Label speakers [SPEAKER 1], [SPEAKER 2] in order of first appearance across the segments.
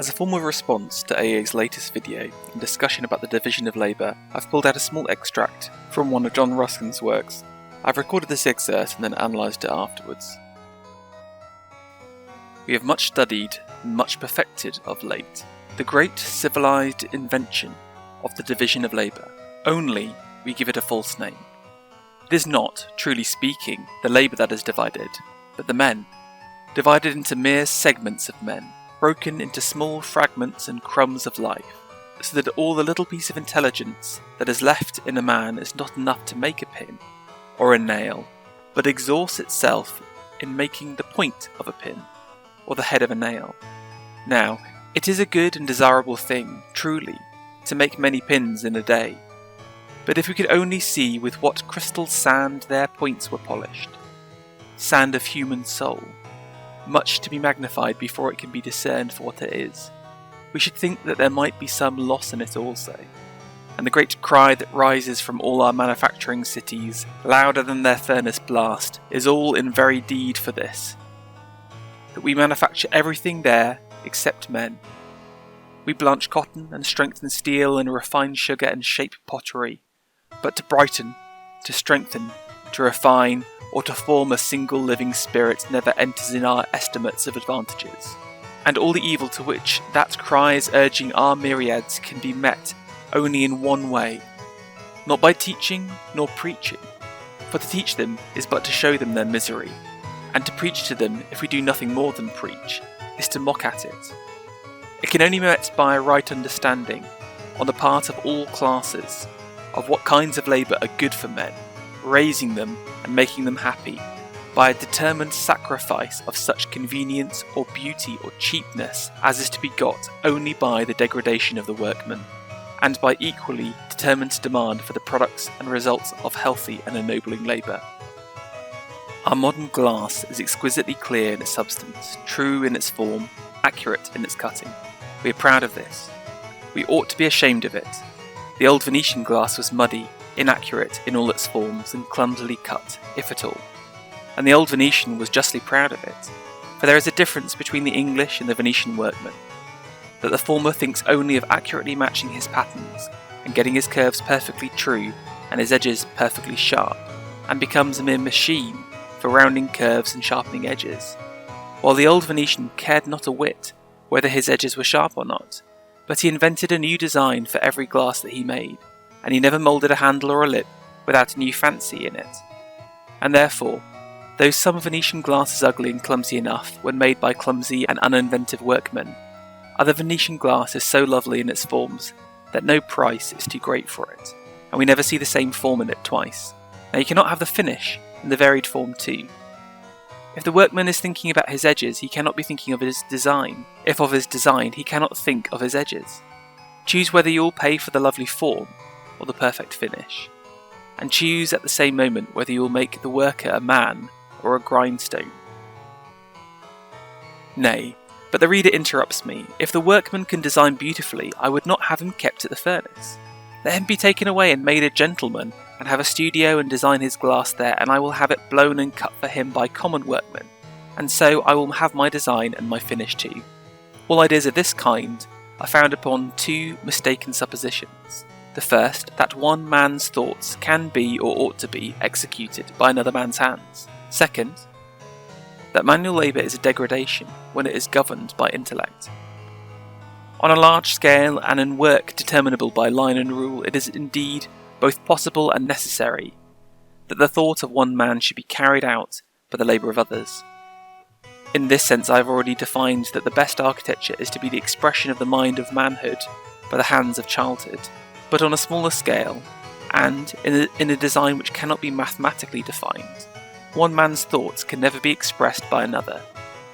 [SPEAKER 1] As a formal response to AA's latest video and discussion about the division of labour, I've pulled out a small extract from one of John Ruskin's works. I've recorded this excerpt and then analysed it afterwards. We have much studied and much perfected of late the great civilised invention of the division of labour, only we give it a false name. It is not, truly speaking, the labour that is divided, but the men, divided into mere segments of men, broken into small fragments and crumbs of life, so that all the little piece of intelligence that is left in a man is not enough to make a pin, or a nail, but exhausts itself in making the point of a pin, or the head of a nail. Now, it is a good and desirable thing, truly, to make many pins in a day, but if we could only see with what crystal sand their points were polished, sand of human soul, much to be magnified before it can be discerned for what it is, we should think that there might be some loss in it also. And the great cry that rises from all our manufacturing cities, louder than their furnace blast, is all in very deed for this, that we manufacture everything there except men. We blanch cotton and strengthen steel and refine sugar and shape pottery, but to brighten, to strengthen, to refine, or to form a single living spirit never enters in our estimates of advantages. And all the evil to which that cry is urging our myriads can be met only in one way, not by teaching nor preaching, for to teach them is but to show them their misery, and to preach to them, if we do nothing more than preach, is to mock at it. It can only be met by a right understanding, on the part of all classes, of what kinds of labour are good for men, raising them and making them happy, by a determined sacrifice of such convenience or beauty or cheapness as is to be got only by the degradation of the workman, and by equally determined demand for the products and results of healthy and ennobling labour. Our modern glass is exquisitely clear in its substance, true in its form, accurate in its cutting. We are proud of this. We ought to be ashamed of it. The old Venetian glass was muddy, inaccurate in all its forms, and clumsily cut, if at all. And the old Venetian was justly proud of it, for there is a difference between the English and the Venetian workman, that the former thinks only of accurately matching his patterns, and getting his curves perfectly true, and his edges perfectly sharp, and becomes a mere machine for rounding curves and sharpening edges, while the old Venetian cared not a whit whether his edges were sharp or not, but he invented a new design for every glass that he made, and he never moulded a handle or a lip without a new fancy in it. And therefore, though some Venetian glass is ugly and clumsy enough when made by clumsy and uninventive workmen, other Venetian glass is so lovely in its forms that no price is too great for it, and we never see the same form in it twice. Now you cannot have the finish and the varied form too. If the workman is thinking about his edges, he cannot be thinking of his design. If of his design, he cannot think of his edges. Choose whether you will pay for the lovely form or the perfect finish, and choose at the same moment whether you will make the worker a man or a grindstone. Nay, but the reader interrupts me. If the workman can design beautifully, I would not have him kept at the furnace. Let him be taken away and made a gentleman, and have a studio and design his glass there, and I will have it blown and cut for him by common workmen, and so I will have my design and my finish too. All ideas of this kind are founded upon two mistaken suppositions. The first, that one man's thoughts can be or ought to be executed by another man's hands. Second, that manual labour is a degradation when it is governed by intellect. On a large scale and in work determinable by line and rule, it is indeed both possible and necessary that the thought of one man should be carried out by the labour of others. In this sense I have already defined that the best architecture is to be the expression of the mind of manhood by the hands of childhood, but on a smaller scale, and in a design which cannot be mathematically defined. One man's thoughts can never be expressed by another,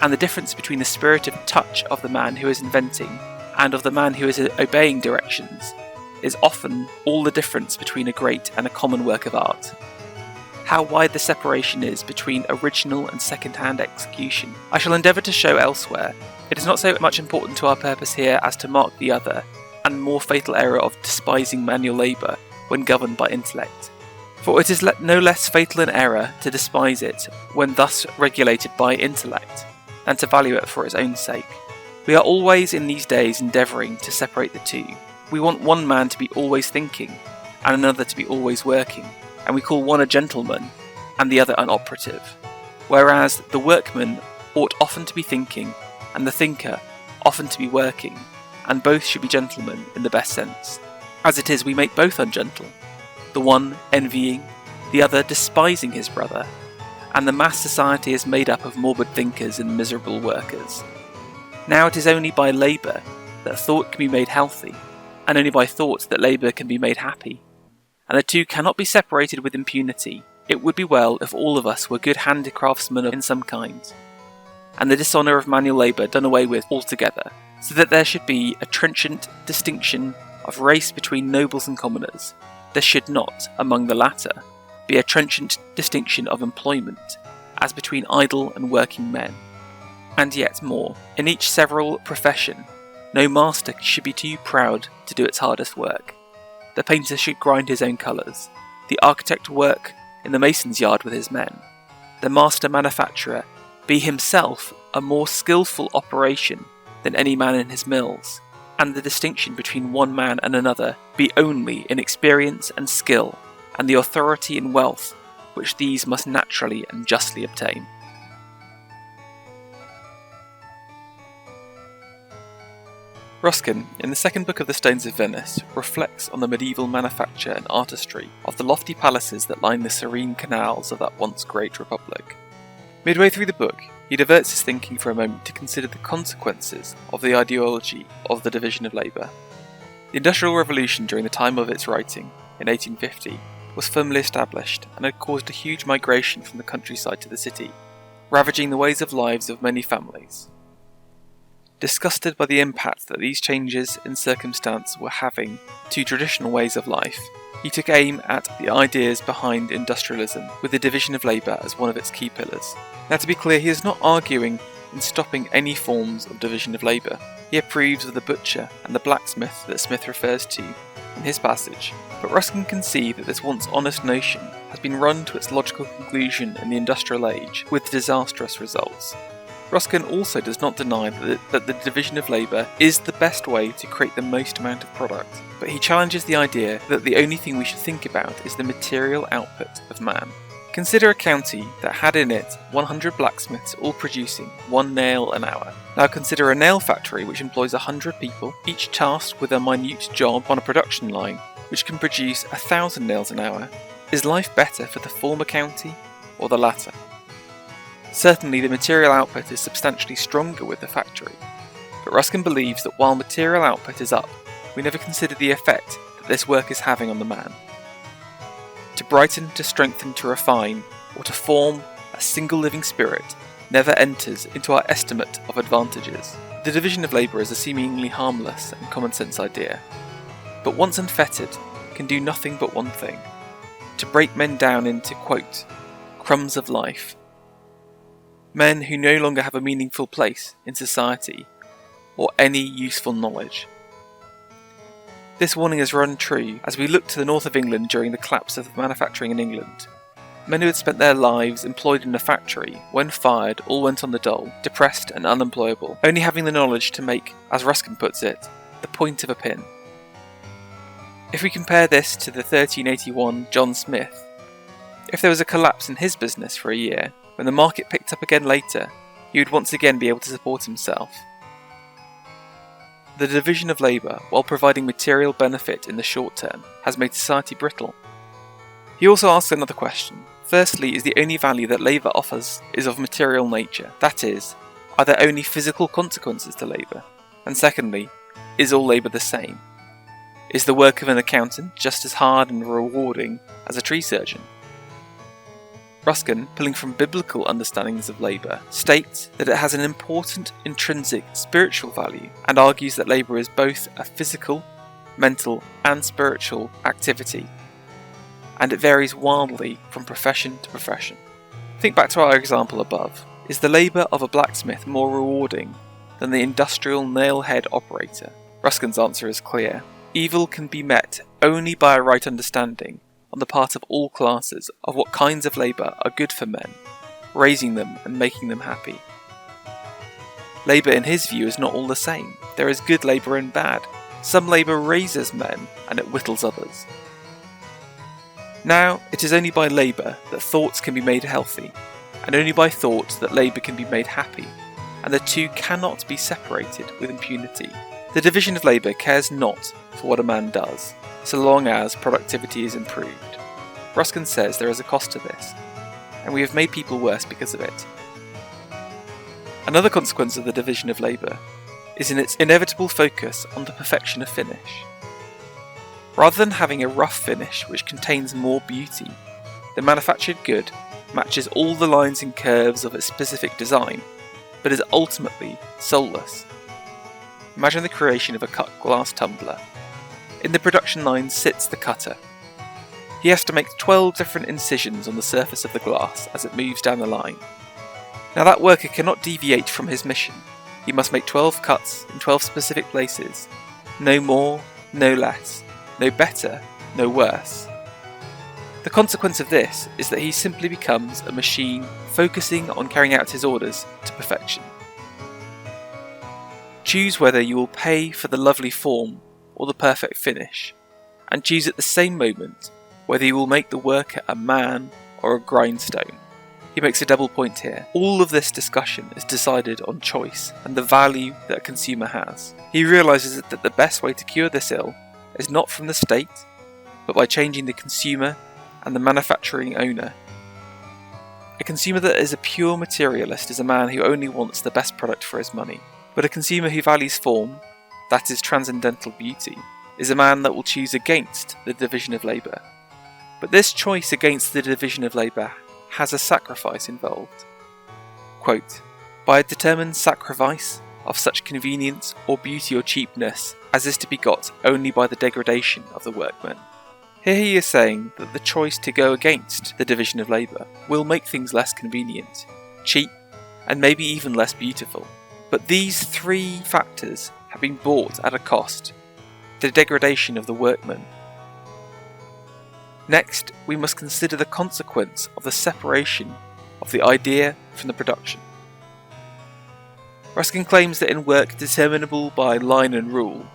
[SPEAKER 1] and the difference between the spirited touch of the man who is inventing and of the man who is obeying directions is often all the difference between a great and a common work of art. How wide the separation is between original and second-hand execution, I shall endeavour to show elsewhere. It is not so much important to our purpose here as to mark the other, and more fatal error of despising manual labour when governed by intellect. For it is no less fatal an error to despise it when thus regulated by intellect, than to value it for its own sake. We are always in these days endeavouring to separate the two. We want one man to be always thinking, and another to be always working, and we call one a gentleman, and the other an operative. Whereas the workman ought often to be thinking, and the thinker often to be working, and both should be gentlemen in the best sense. As it is, we make both ungentle, the one envying, the other despising his brother, and the mass society is made up of morbid thinkers and miserable workers. Now it is only by labour that thought can be made healthy, and only by thought that labour can be made happy, and the two cannot be separated with impunity. It would be well if all of us were good handicraftsmen in some kind, and the dishonour of manual labour done away with altogether, so that there should be a trenchant distinction of race between nobles and commoners. There should not, among the latter, be a trenchant distinction of employment, as between idle and working men. And yet more, in each several profession, no master should be too proud to do its hardest work. The painter should grind his own colours, the architect work in the mason's yard with his men, the master manufacturer be himself a more skilful operation than any man in his mills, and the distinction between one man and another be only in experience and skill, and the authority and wealth which these must naturally and justly obtain. Ruskin, in the second book of the Stones of Venice, reflects on the medieval manufacture and artistry of the lofty palaces that line the serene canals of that once great republic. Midway through the book, he diverts his thinking for a moment to consider the consequences of the ideology of the division of labour. The Industrial Revolution during the time of its writing, in 1850, was firmly established and had caused a huge migration from the countryside to the city, ravaging the ways of lives of many families. Disgusted by the impact that these changes in circumstance were having to traditional ways of life, he took aim at the ideas behind industrialism, with the division of labour as one of its key pillars. Now, to be clear, he is not arguing in stopping any forms of division of labour. He approves of the butcher and the blacksmith that Smith refers to in his passage, but Ruskin can see that this once honest notion has been run to its logical conclusion in the industrial age, with disastrous results. Ruskin also does not deny that the division of labour is the best way to create the most amount of product, but he challenges the idea that the only thing we should think about is the material output of man. Consider a county that had in it 100 blacksmiths all producing 1 nail an hour. Now consider a nail factory which employs 100 people, each tasked with a minute job on a production line, which can produce 1,000 nails an hour. Is life better for the former county or the latter? Certainly the material output is substantially stronger with the factory, but Ruskin believes that while material output is up, we never consider the effect that this work is having on the man. To brighten, to strengthen, to refine, or to form a single living spirit never enters into our estimate of advantages. The division of labour is a seemingly harmless and common sense idea, but once unfettered can do nothing but one thing: to break men down into, quote, crumbs of life, men who no longer have a meaningful place in society or any useful knowledge. This warning has run true as we look to the north of England during the collapse of manufacturing in England. Men who had spent their lives employed in a factory, when fired, all went on the dole, depressed and unemployable, only having the knowledge to make, as Ruskin puts it, the point of a pin. If we compare this to the 1381 John Smith, if there was a collapse in his business for a year, when the market picked up again later, he would once again be able to support himself. The division of labour, while providing material benefit in the short term, has made society brittle. He also asks another question. Firstly, is the only value that labour offers is of material nature? That is, are there only physical consequences to labour? And secondly, is all labour the same? Is the work of an accountant just as hard and rewarding as a tree surgeon? Ruskin, pulling from biblical understandings of labour, states that it has an important intrinsic spiritual value and argues that labour is both a physical, mental and spiritual activity, and it varies wildly from profession to profession. Think back to our example above. Is the labour of a blacksmith more rewarding than the industrial nail-head operator? Ruskin's answer is clear. Evil can be met only by a right understanding on the part of all classes of what kinds of labour are good for men, raising them and making them happy. Labour in his view is not all the same. There is good labour and bad. Some labour raises men and it whittles others. Now, it is only by labour that thoughts can be made healthy, and only by thought that labour can be made happy, and the two cannot be separated with impunity. The division of labour cares not for what a man does, so long as productivity is improved. Ruskin says there is a cost to this, and we have made people worse because of it. Another consequence of the division of labour is in its inevitable focus on the perfection of finish. Rather than having a rough finish which contains more beauty, the manufactured good matches all the lines and curves of its specific design, but is ultimately soulless. Imagine the creation of a cut glass tumbler. In the production line sits the cutter. He has to make 12 different incisions on the surface of the glass as it moves down the line. Now that worker cannot deviate from his mission. He must make 12 cuts in 12 specific places, no more, no less, no better, no worse. The consequence of this is that he simply becomes a machine focusing on carrying out his orders to perfection. Choose whether you will pay for the lovely form or the perfect finish, and choose at the same moment whether you will make the worker a man or a grindstone. He makes a double point here. All of this discussion is decided on choice and the value that a consumer has. He realises that the best way to cure this ill is not from the state, but by changing the consumer and the manufacturing owner. A consumer that is a pure materialist is a man who only wants the best product for his money. But a consumer who values form, that is transcendental beauty, is a man that will choose against the division of labour. But this choice against the division of labour has a sacrifice involved. Quote, by a determined sacrifice of such convenience or beauty or cheapness as is to be got only by the degradation of the workman. Here he is saying that the choice to go against the division of labour will make things less convenient, cheap, and maybe even less beautiful. But these three factors have been bought at a cost: the degradation of the workman. Next, we must consider the consequence of the separation of the idea from the production. Ruskin claims that in work determinable by line and rule,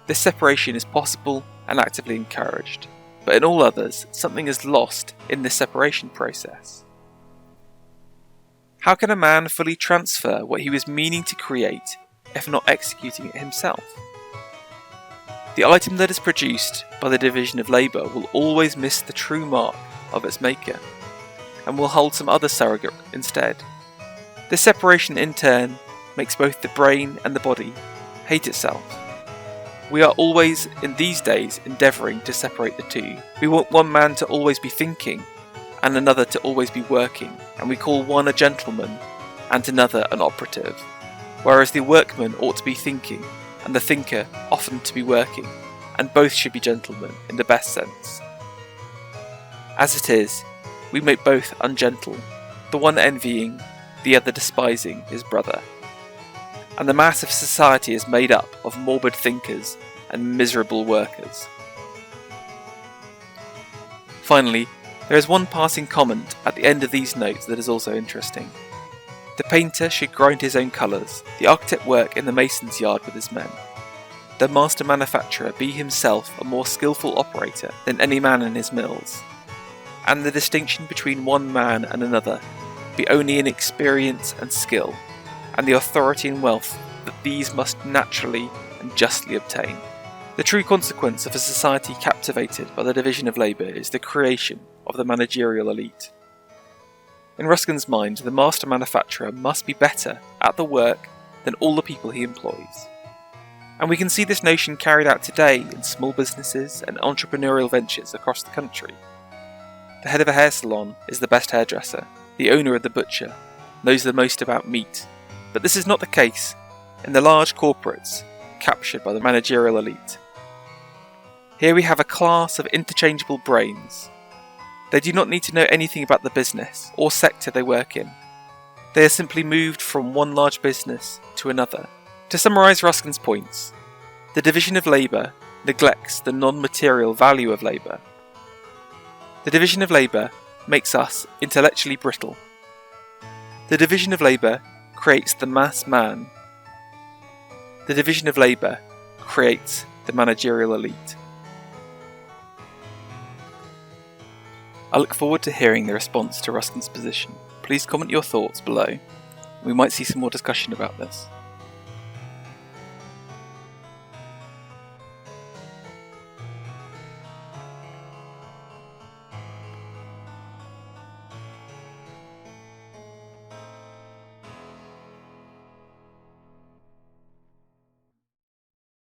[SPEAKER 1] this separation is possible and actively encouraged, but in all others, something is lost in this separation process. How can a man fully transfer what he was meaning to create if not executing it himself? The item that is produced by the division of labour will always miss the true mark of its maker, and will hold some other surrogate instead. This separation in turn makes both the brain and the body hate itself. We are always, in these days, endeavouring to separate the two. We want one man to always be thinking, and another to always be working, and we call one a gentleman, and another an operative, whereas the workman ought to be thinking, and the thinker often to be working, and both should be gentlemen in the best sense. As it is, we make both ungentle, the one envying, the other despising his brother. And the mass of society is made up of morbid thinkers and miserable workers. Finally, there is one passing comment at the end of these notes that is also interesting. The painter should grind his own colours, the architect work in the mason's yard with his men. The master manufacturer be himself a more skilful operator than any man in his mills, and the distinction between one man and another be only in experience and skill, and the authority and wealth that these must naturally and justly obtain. The true consequence of a society captivated by the division of labour is the creation of the managerial elite. In Ruskin's mind, the master manufacturer must be better at the work than all the people he employs. And we can see this notion carried out today in small businesses and entrepreneurial ventures across the country. The head of a hair salon is the best hairdresser, the owner of the butcher knows the most about meat. But this is not the case in the large corporates captured by the managerial elite. Here we have a class of interchangeable brains. They do not need to know anything about the business or sector they work in. They are simply moved from one large business to another. To summarise Ruskin's points, the division of labour neglects the non-material value of labour. The division of labour makes us intellectually brittle. The division of labour creates the mass man The division of labour creates the managerial elite. I look forward to hearing the response to Ruskin's position. Please comment your thoughts below. We might see some more discussion about this.